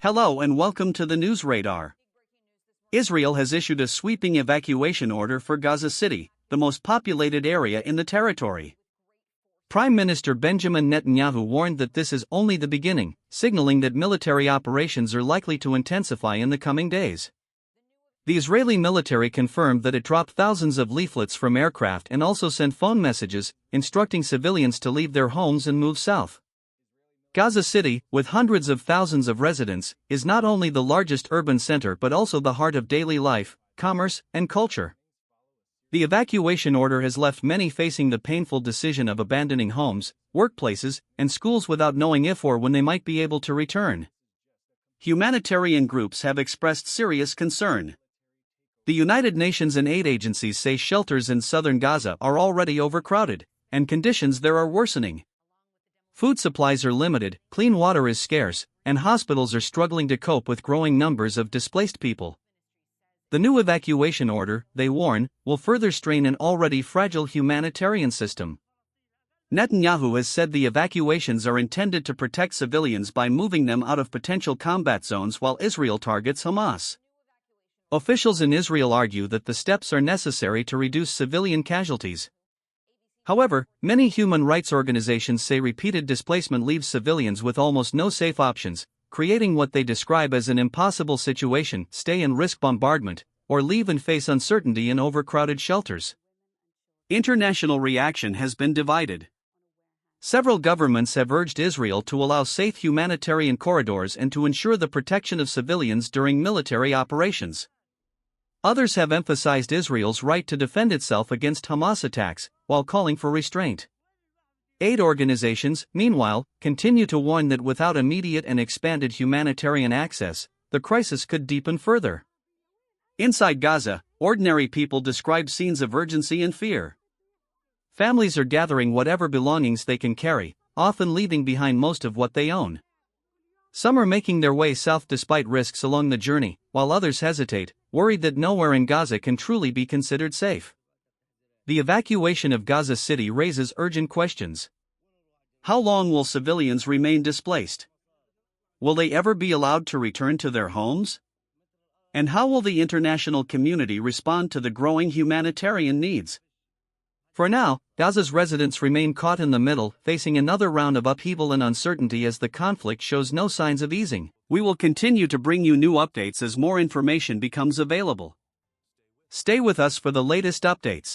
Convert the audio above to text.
Hello and welcome to the News Radar. Israel has issued a sweeping evacuation order for Gaza City, the most populated area in the territory. Prime Minister Benjamin Netanyahu warned that this is only the beginning, signaling that military operations are likely to intensify in the coming days. The Israeli military confirmed that it dropped thousands of leaflets from aircraft and also sent phone messages, instructing civilians to leave their homes and move south. Gaza City, with hundreds of thousands of residents, is not only the largest urban center but also the heart of daily life, commerce, and culture. The evacuation order has left many facing the painful decision of abandoning homes, workplaces, and schools without knowing if or when they might be able to return. Humanitarian groups have expressed serious concern. The United Nations and aid agencies say shelters in southern Gaza are already overcrowded, and conditions there are worsening. Food supplies are limited, clean water is scarce, and hospitals are struggling to cope with growing numbers of displaced people. The new evacuation order, they warn, will further strain an already fragile humanitarian system. Netanyahu has said the evacuations are intended to protect civilians by moving them out of potential combat zones while Israel targets Hamas. Officials in Israel argue that the steps are necessary to reduce civilian casualties. However, many human rights organizations say repeated displacement leaves civilians with almost no safe options, creating what they describe as an impossible situation: stay and risk bombardment, or leave and face uncertainty in overcrowded shelters. International reaction has been divided. Several governments have urged Israel to allow safe humanitarian corridors and to ensure the protection of civilians during military operations. Others have emphasized Israel's right to defend itself against Hamas attacks, while calling for restraint. Aid organizations, meanwhile, continue to warn that without immediate and expanded humanitarian access, the crisis could deepen further. Inside Gaza, ordinary people describe scenes of urgency and fear. Families are gathering whatever belongings they can carry, often leaving behind most of what they own. Some are making their way south despite risks along the journey, while others hesitate, worried that nowhere in Gaza can truly be considered safe. The evacuation of Gaza City raises urgent questions. How long will civilians remain displaced? Will they ever be allowed to return to their homes? And how will the international community respond to the growing humanitarian needs? For now, Gaza's residents remain caught in the middle, facing another round of upheaval and uncertainty as the conflict shows no signs of easing. We will continue to bring you new updates as more information becomes available. Stay with us for the latest updates.